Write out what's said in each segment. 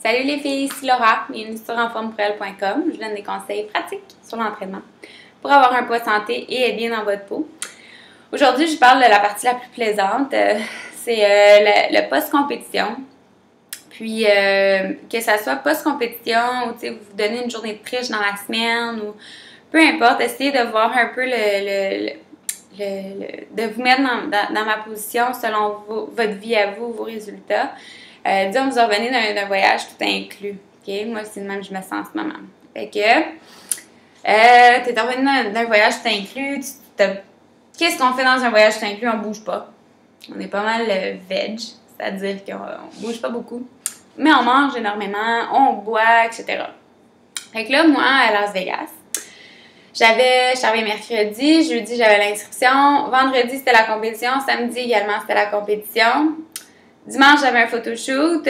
Salut les filles, c'est Laura, bienvenue sur enformepourelle.com. Je vous donne des conseils pratiques sur l'entraînement pour avoir un poids santé et être bien dans votre peau. Aujourd'hui, je parle de la partie la plus plaisante, c'est le post-compétition. Puis, que ça soit post-compétition ou vous vous donnez une journée de triche dans la semaine ou peu importe, essayez de voir un peu de vous mettre dans ma position selon votre vie à vous, vos résultats. Disons, vous revenez d'un voyage tout inclus. Okay? Moi, c'est de même que je me sens en ce moment. Fait que, t'es revenu d'un voyage tout inclus. Qu'est-ce qu'on fait dans un voyage tout inclus? On bouge pas. On est pas mal veg, c'est-à-dire qu'on bouge pas beaucoup. Mais on mange énormément, on boit, etc. Fait que là, moi, à Las Vegas, j'avais mercredi, jeudi, j'avais l'inscription, vendredi, c'était la compétition, samedi également, c'était la compétition. Dimanche, j'avais un photoshoot.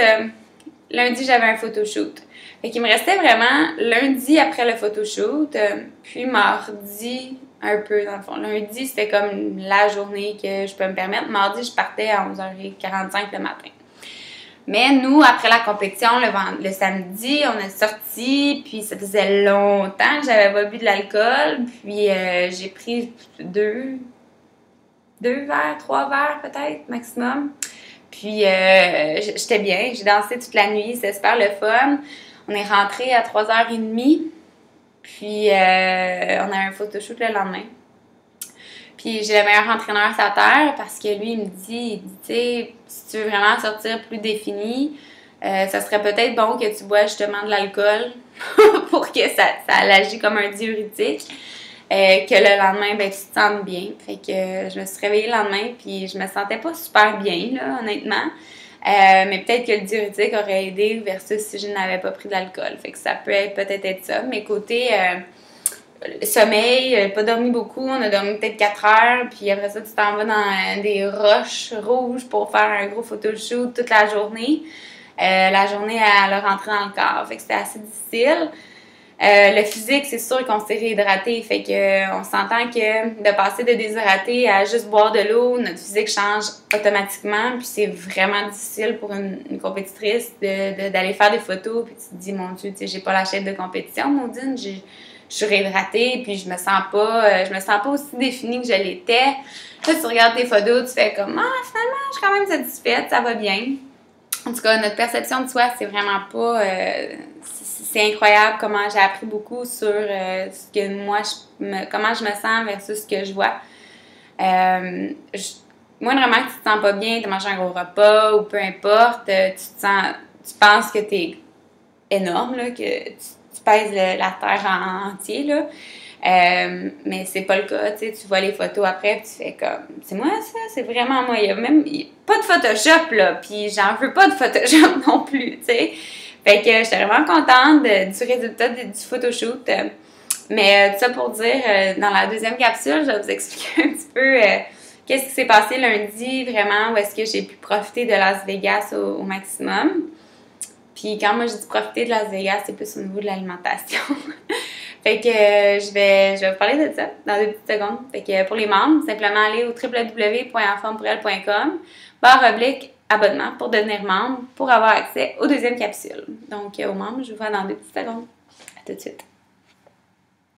Lundi, j'avais un photoshoot. Fait qu'il me restait vraiment lundi après le photoshoot, puis mardi un peu dans le fond. Lundi, c'était comme la journée que je peux me permettre. Mardi, je partais à 11h45 le matin. Mais nous, après la compétition, le samedi, on est sorti, puis ça faisait longtemps que j'avais pas bu de l'alcool, puis j'ai pris 2 verres, 3 verres peut-être, maximum. Puis, j'étais bien. J'ai dansé toute la nuit. C'était super le fun. On est rentré à 3h30. Puis, on a un photoshoot le lendemain. Puis, j'ai le meilleur entraîneur sur la terre parce que lui, il me dit, tu sais, si tu veux vraiment sortir plus défini, ça serait peut-être bon que tu bois justement de l'alcool pour que ça agisse comme un diurétique. Que le lendemain, ben, tu te sentes bien. Fait que je me suis réveillée le lendemain, puis je me sentais pas super bien, là, honnêtement. Mais peut-être que le diurétique aurait aidé versus si je n'avais pas pris d'alcool. Fait que ça peut peut-être être ça. Mais côté sommeil, pas dormi beaucoup. On a dormi peut-être 4 heures, puis après ça, tu t'en vas dans des roches rouges pour faire un gros photoshoot toute la journée. La journée, elle a rentré dans le corps. Fait que c'était assez difficile. Le physique, c'est sûr qu'on s'est réhydraté, fait que on s'entend que de passer de déshydraté à juste boire de l'eau, notre physique change automatiquement, puis c'est vraiment difficile pour une compétitrice d'aller faire des photos, puis tu te dis, mon Dieu, tu sais, j'ai pas la chaîne de compétition, Maudine, je suis réhydratée, puis je me sens pas aussi définie que je l'étais. Là, tu regardes tes photos, tu fais comme, finalement, je suis quand même satisfaite, ça va bien. En tout cas, notre perception de soi, c'est vraiment pas... c'est incroyable comment j'ai appris beaucoup sur ce que moi, comment je me sens versus ce que je vois. Moi, vraiment, que tu te sens pas bien, tu as mangé un gros repas ou peu importe, tu penses que tu es énorme, là, que tu pèses la terre en entier, là. Mais c'est pas le cas, tu vois les photos après, puis tu fais comme, c'est moi ça, c'est vraiment moi. Il y a pas de Photoshop, là, puis j'en veux pas de Photoshop non plus, tu sais. Fait que j'étais vraiment contente du résultat du photoshoot. Mais tout ça pour dire, dans la deuxième capsule, je vais vous expliquer un petit peu qu'est-ce qui s'est passé lundi, vraiment, où est-ce que j'ai pu profiter de Las Vegas au maximum. Puis quand moi je dis profiter de Las Vegas, c'est plus au niveau de l'alimentation. Fait que je vais vous parler de ça dans 2 petites secondes. Fait que pour les membres, simplement aller au www.enformepourelle.com/abonnement pour devenir membre, pour avoir accès aux deuxièmes capsules. Donc aux membres, je vous vois dans 2 petites secondes. À tout de suite.